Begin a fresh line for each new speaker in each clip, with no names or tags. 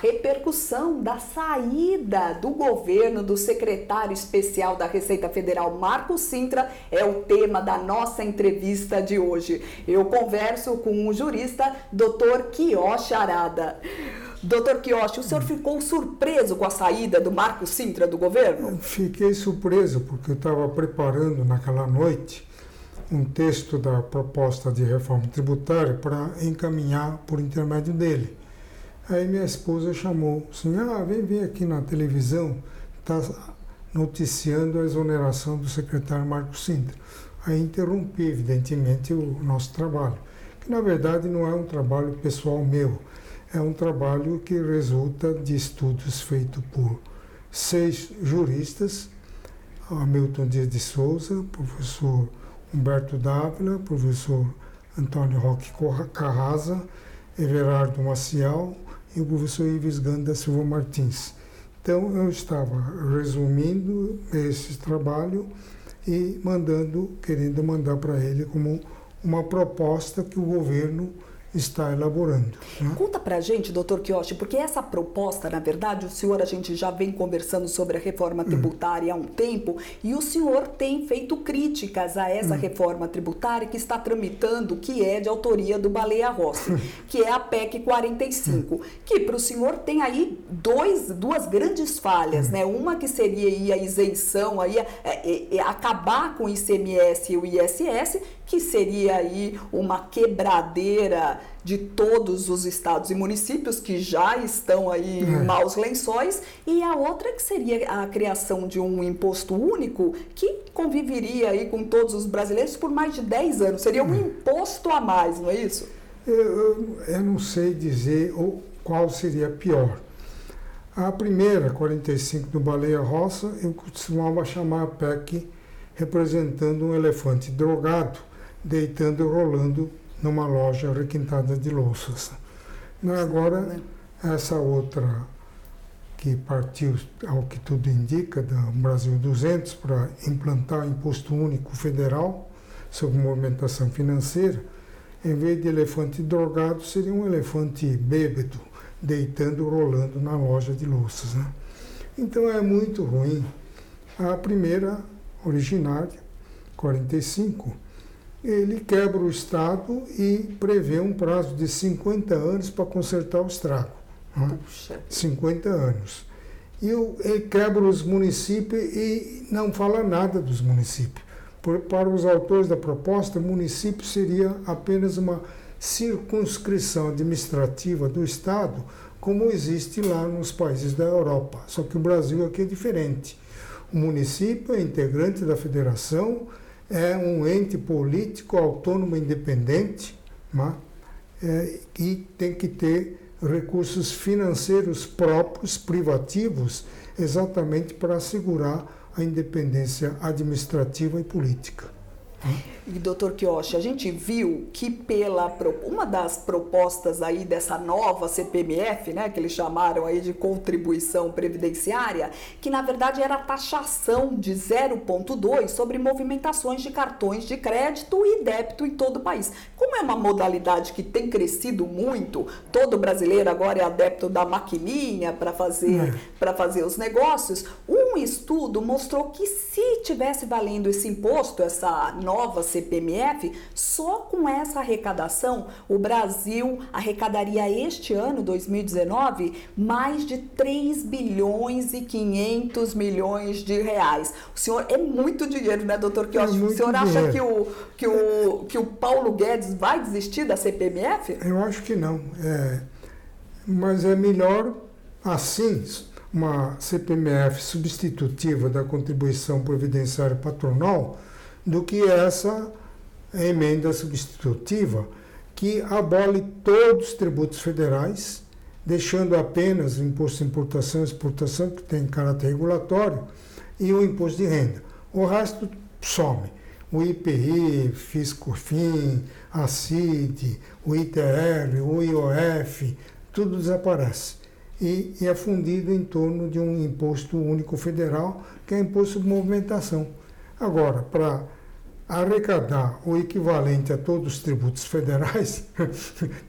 repercussão da saída do governo do secretário especial da Receita Federal, Marcos Cintra, é o tema da nossa entrevista de hoje. Eu converso com o jurista Dr. Quioche Arada. Doutor Quioche, o senhor ficou surpreso com a saída do Marcos Cintra do governo?
Fiquei surpreso porque eu estava preparando naquela noite um texto da proposta de reforma tributária para encaminhar por intermédio dele. Aí minha esposa chamou, assim, vem aqui na televisão, está noticiando a exoneração do secretário Marcos Cintra. Aí interrompi, evidentemente, o nosso trabalho, que na verdade não é um trabalho pessoal meu, é um trabalho que resulta de estudos feitos por 6 juristas, Hamilton Dias de Souza, professor Humberto Dávila, professor Antônio Roque Carraza, Everardo Maciel e o professor Ives Ganda Silva Martins. Então, eu estava resumindo esse trabalho e querendo mandar para ele como uma proposta que o governo está elaborando. Né?
Conta pra gente, doutor Quioche, porque essa proposta, na verdade, a gente já vem conversando sobre a reforma tributária há um tempo, e o senhor tem feito críticas a essa reforma tributária que está tramitando, que é de autoria do Baleia Rossi, que é a PEC 45, que para o senhor tem aí duas grandes falhas, né? Uma que seria aí a isenção, aí, acabar com o ICMS e o ISS, que seria aí uma quebradeira de todos os estados e municípios que já estão aí em maus lençóis, e a outra que seria a criação de um imposto único que conviveria aí com todos os brasileiros por mais de 10 anos. Seria um imposto a mais, não é isso?
Eu não sei dizer qual seria pior. A primeira, 45 do Baleia Rossi, eu costumava chamar a PEC representando um elefante drogado, deitando e rolando numa loja requintada de louças. Agora, essa outra que partiu, ao que tudo indica, do Brasil 200 para implantar o imposto único federal sobre movimentação financeira, em vez de elefante drogado, seria um elefante bêbado, deitando e rolando na loja de louças. Né? Então é muito ruim. A primeira, originária, 45, ele quebra o Estado e prevê um prazo de 50 anos para consertar o estrago. Né? 50 anos. E ele quebra os municípios e não fala nada dos municípios. Para os autores da proposta, município seria apenas uma circunscrição administrativa do Estado, como existe lá nos países da Europa. Só que o Brasil aqui é diferente. O município é integrante da federação, é um ente político autônomo independente, né? E tem que ter recursos financeiros próprios, privativos, exatamente para assegurar a independência administrativa e política.
E, doutor Quioche, a gente viu que uma das propostas aí dessa nova CPMF, né, que eles chamaram aí de contribuição previdenciária, que na verdade era a taxação de 0,2 sobre movimentações de cartões de crédito e débito em todo o país. Como é uma modalidade que tem crescido muito, todo brasileiro agora é adepto da maquininha para fazer os negócios, um estudo mostrou que se tivesse valendo esse imposto, essa nova CPMF, só com essa arrecadação, o Brasil arrecadaria este ano, 2019, mais de 3 bilhões e 500 milhões de reais. O senhor, é muito dinheiro, né, doutor Quioche? O senhor acha que o Paulo Guedes vai desistir da CPMF?
Eu acho que não. Mas é melhor assim, uma CPMF substitutiva da contribuição previdenciária patronal, do que essa emenda substitutiva que abole todos os tributos federais, deixando apenas o imposto de importação e exportação, que tem caráter regulatório, e o imposto de renda. O resto some. O IPI, FIS/COFINS, a CID, o ITR, o IOF, tudo desaparece. E é fundido em torno de um imposto único federal, que é o imposto de movimentação. Agora, para arrecadar o equivalente a todos os tributos federais,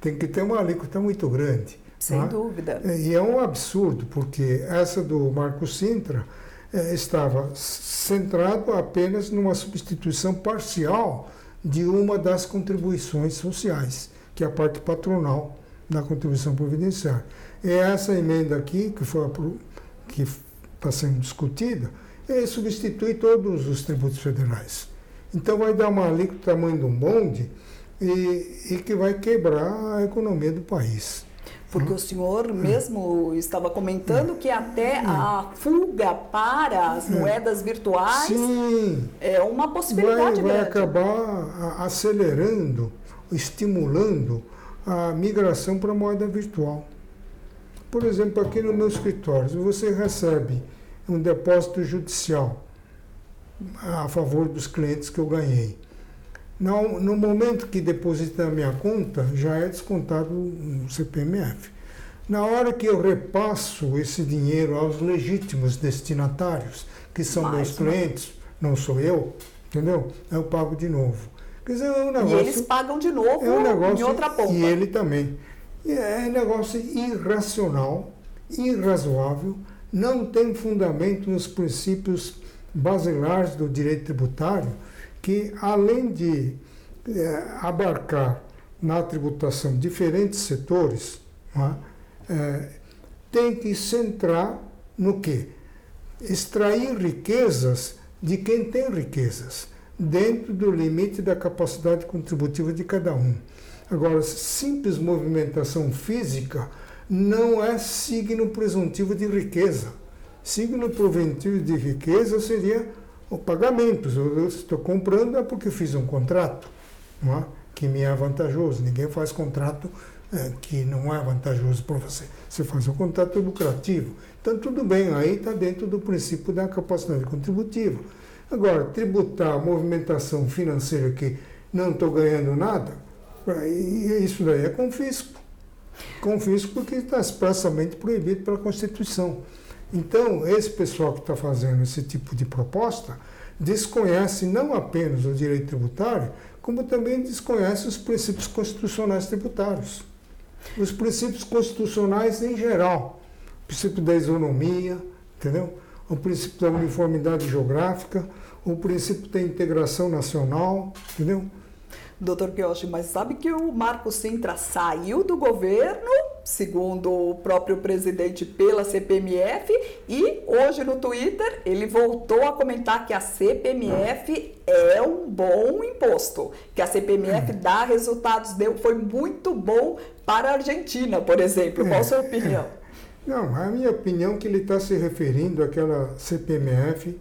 tem que ter uma alíquota muito grande.
Sem dúvida.
E é um absurdo, porque essa do Marco Sintra estava centrado apenas numa substituição parcial de uma das contribuições sociais, que é a parte patronal da contribuição previdenciária. E essa emenda aqui, que está sendo discutida, substitui todos os tributos federais. Então vai dar uma alíquota do tamanho de um bonde e que vai quebrar a economia do país.
Porque o senhor mesmo estava comentando que até a fuga para as moedas virtuais é uma possibilidade
vai
grande.
acabar acelerando, estimulando a migração para a moeda virtual. Por exemplo, aqui no meu escritório, se você recebe um depósito judicial a favor dos clientes que eu ganhei, no momento que deposita na minha conta, já é descontado no CPMF. Na hora que eu repasso esse dinheiro aos legítimos destinatários, que são meus clientes, não sou eu, entendeu? Eu pago de novo. Quer dizer, é um negócio,
e eles pagam de novo em outra ponta.
E ele também. É um negócio irracional, irrazoável, não tem fundamento nos princípios basilares do direito tributário, que, além de abarcar na tributação diferentes setores, tem que centrar no quê? Extrair riquezas de quem tem riquezas, dentro do limite da capacidade contributiva de cada um. Agora, simples movimentação física não é signo presuntivo de riqueza. Signo preventivo de riqueza seria o pagamento. Eu estou comprando é porque fiz um contrato, não é? Que me é vantajoso. Ninguém faz contrato que não é vantajoso para você. Você faz um contrato lucrativo. Então, tudo bem, aí está dentro do princípio da capacidade contributiva. Agora, tributar a movimentação financeira que não estou ganhando nada, isso daí é confisco. Confisco porque está expressamente proibido pela Constituição. Então, esse pessoal que está fazendo esse tipo de proposta desconhece não apenas o direito tributário, como também desconhece os princípios constitucionais tributários. Os princípios constitucionais em geral. O princípio da isonomia, entendeu? O princípio da uniformidade geográfica, o princípio da integração nacional, entendeu?
Doutor Kiyoshi, mas sabe que o Marco Sintra saiu do governo, segundo o próprio presidente, pela CPMF, e hoje no Twitter ele voltou a comentar que a CPMF é um bom imposto, que a CPMF dá resultados, foi muito bom para a Argentina, por exemplo. Qual a sua opinião?
Não, a minha opinião é que ele está se referindo àquela CPMF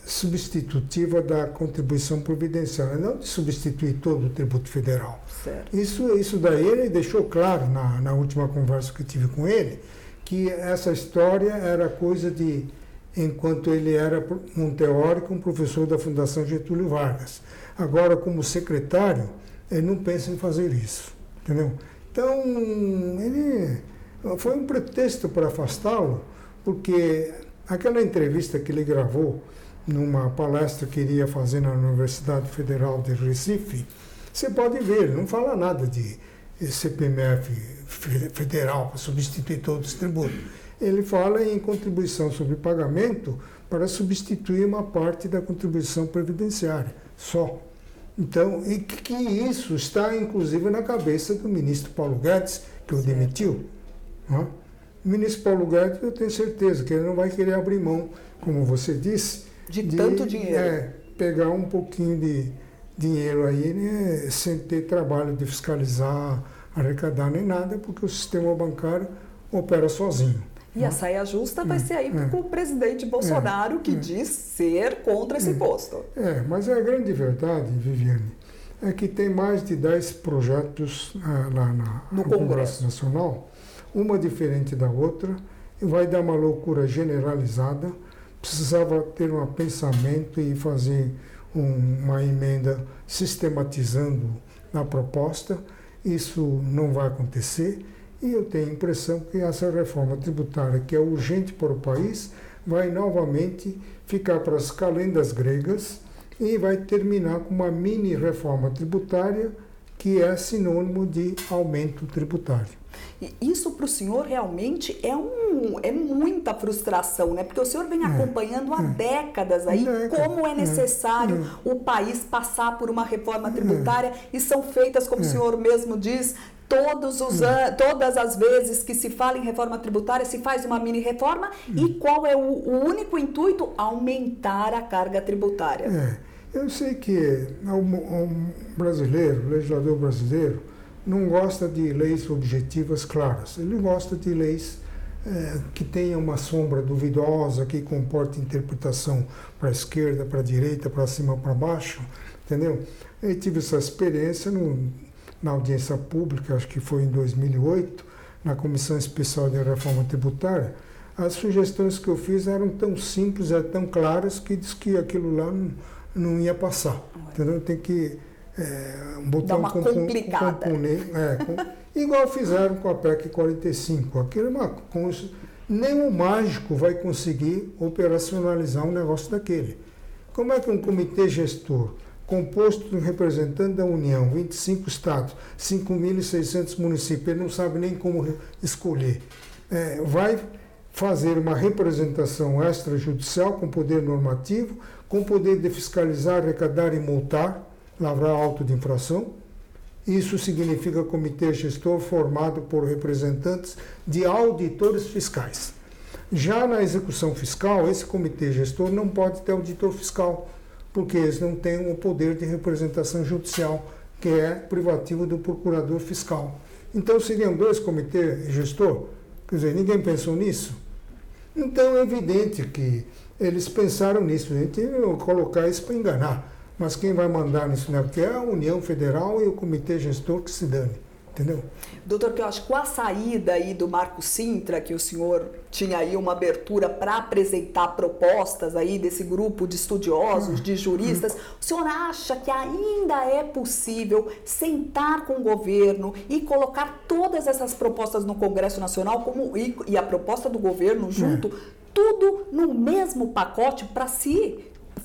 substitutiva da contribuição previdenciária, não de substituir todo o tributo federal.
Certo.
Isso daí ele deixou claro na última conversa que eu tive com ele, que essa história era coisa de, enquanto ele era um teórico, um professor da Fundação Getúlio Vargas. Agora, como secretário, ele não pensa em fazer isso, entendeu? Então, ele foi um pretexto para afastá-lo, porque aquela entrevista que ele gravou numa palestra que ele ia fazer na Universidade Federal de Recife, você pode ver, ele não fala nada de CPMF federal para substituir todos os tributos. Ele fala em contribuição sobre pagamento para substituir uma parte da contribuição previdenciária, só. Então, e que isso está inclusive na cabeça do ministro Paulo Guedes, que o demitiu. Não? O ministro Paulo Guedes, eu tenho certeza que ele não vai querer abrir mão, como você disse,
de tanto dinheiro.
Pegar um pouquinho de dinheiro aí, né, sem ter trabalho de fiscalizar, arrecadar nem nada, porque o sistema bancário opera sozinho.
E a saia justa vai ser aí com o presidente Bolsonaro, que diz ser contra esse imposto.
Mas a grande verdade, Viviane, é que tem mais de 10 projetos lá no Congresso Nacional, uma diferente da outra, e vai dar uma loucura generalizada. Precisava ter um pensamento e fazer uma emenda sistematizando a proposta. Isso não vai acontecer e eu tenho a impressão que essa reforma tributária, que é urgente para o país, vai novamente ficar para as calendas gregas e vai terminar com uma mini reforma tributária que é sinônimo de aumento tributário.
E isso para o senhor realmente é muita frustração, né? Porque o senhor vem acompanhando há décadas aí como é necessário o país passar por uma reforma tributária e são feitas, como o senhor mesmo diz, todas as vezes que se fala em reforma tributária, se faz uma mini-reforma e qual é o único intuito? Aumentar a carga tributária.
Eu sei que o legislador brasileiro, não gosta de leis objetivas claras. Ele gosta de leis que tenham uma sombra duvidosa, que comporte interpretação para a esquerda, para a direita, para cima, para baixo, entendeu? Eu tive essa experiência na audiência pública, acho que foi em 2008, na Comissão Especial de Reforma Tributária. As sugestões que eu fiz eram tão simples, eram tão claras, que diz que aquilo lá não ia passar, entendeu? Tem que botar
uma complicada.
Igual fizeram com a PEC 45. Aquilo é uma coisa, nenhum mágico vai conseguir operacionalizar um negócio daquele. Como é que um comitê gestor, composto de um representante da União, 25 estados, 5.600 municípios, ele não sabe nem como escolher, vai fazer uma representação extrajudicial com poder normativo, com poder de fiscalizar, arrecadar e multar, lavrar auto de infração? Isso significa comitê gestor formado por representantes de auditores fiscais. Já na execução fiscal, esse comitê gestor não pode ter auditor fiscal, porque eles não têm o poder de representação judicial, que é privativo do procurador fiscal. Então seriam 2 comitês gestor? Quer dizer, ninguém pensou nisso? Então é evidente que eles pensaram nisso, a gente ia colocar isso para enganar. Mas quem vai mandar nisso, né? Porque é a União Federal e o Comitê Gestor que se dane, entendeu?
Doutor Quioche, com a saída aí do Marco Cintra, que o senhor tinha aí uma abertura para apresentar propostas aí desse grupo de estudiosos, de juristas, o senhor acha que ainda é possível sentar com o governo e colocar todas essas propostas no Congresso Nacional e a proposta do governo junto, tudo no mesmo pacote para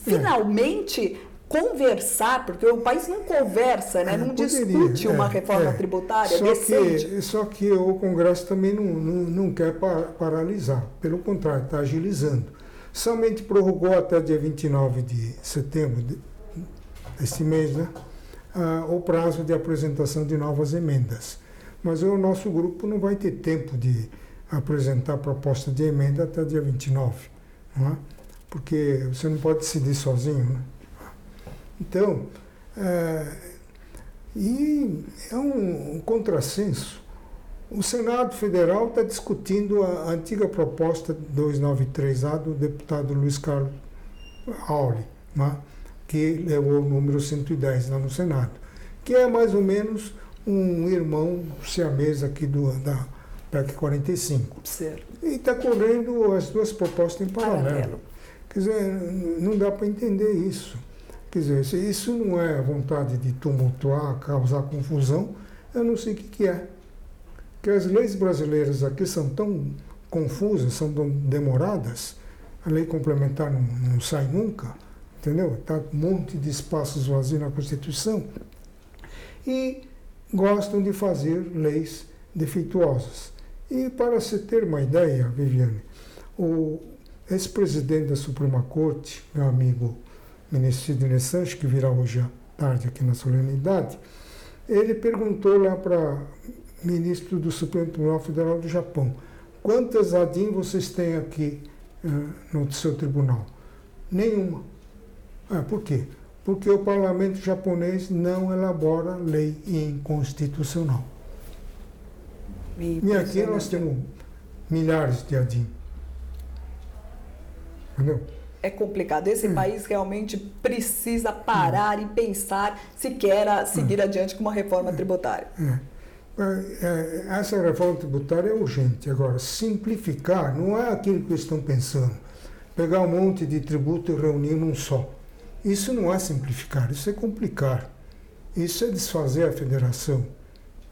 finalmente conversar, porque o país não conversa, né? Não discute uma reforma tributária decente.
Só que o Congresso também não quer paralisar, pelo contrário, está agilizando. Somente prorrogou até dia 29 de setembro deste mês, né? O prazo de apresentação de novas emendas. Mas o nosso grupo não vai ter tempo de apresentar proposta de emenda até dia 29, não é? Porque você não pode decidir sozinho, né? Então, e é um contrassenso. O Senado Federal está discutindo a antiga proposta 293A do deputado Luiz Carlos Auli, né, que levou o número 110 lá no Senado, que é mais ou menos um irmão siamês aqui da PEC 45.
Certo.
E está correndo as 2 propostas em paralelo. Quer dizer, não dá para entender isso. Quer dizer, se isso não é vontade de tumultuar, causar confusão, eu não sei o que é. Porque as leis brasileiras aqui são tão confusas, são tão demoradas, a lei complementar não sai nunca, entendeu? Está um monte de espaços vazios na Constituição. E gostam de fazer leis defeituosas. E para se ter uma ideia, Viviane, o ex-presidente da Suprema Corte, meu amigo ministro Sidney Sanches, que virá hoje à tarde aqui na solenidade, ele perguntou lá para o ministro do Supremo Tribunal Federal do Japão: quantas ADIM vocês têm aqui no seu tribunal? Nenhuma. Por quê? Porque o parlamento japonês não elabora lei inconstitucional. E aqui nós temos milhares de ADIM. Entendeu?
É complicado. Esse país realmente precisa parar e pensar se quer seguir adiante com uma reforma tributária.
Essa reforma tributária é urgente. Agora, simplificar não é aquilo que eles estão pensando. Pegar um monte de tributo e reunir num só. Isso não é simplificar, isso é complicar. Isso é desfazer a federação.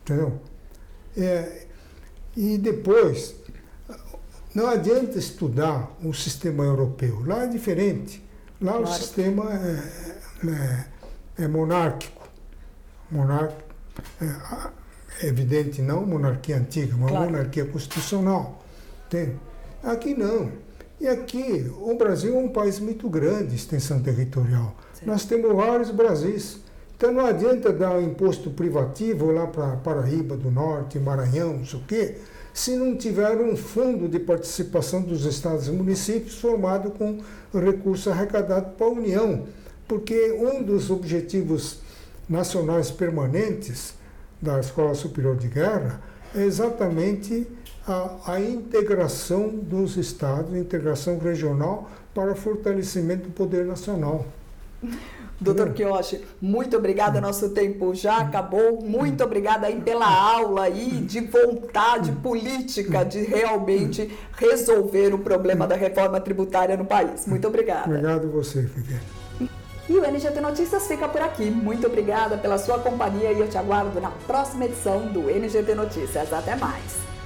Entendeu? E depois, não adianta estudar o sistema europeu. Lá é diferente. Lá claro. O sistema é monárquico. evidente, não monarquia antiga, uma
Claro.
monarquia constitucional. Entende? Aqui não. E aqui, o Brasil é um país muito grande, extensão territorial.
Sim.
Nós temos vários Brasis. Então não adianta dar um imposto privativo lá para Paraíba do Norte, Maranhão, não sei o quê, se não tiver um fundo de participação dos estados e municípios formado com recurso arrecadado para a União. Porque um dos objetivos nacionais permanentes da Escola Superior de Guerra é exatamente a integração dos estados, a integração regional para fortalecimento do poder nacional.
Doutor Kiyoshi, muito obrigada, nosso tempo já acabou. Muito obrigada aí pela aula aí de vontade política de realmente resolver o problema da reforma tributária no país. Muito obrigada.
Obrigado a você, Figueiredo.
E o NGT Notícias fica por aqui. Muito obrigada pela sua companhia e eu te aguardo na próxima edição do NGT Notícias. Até mais!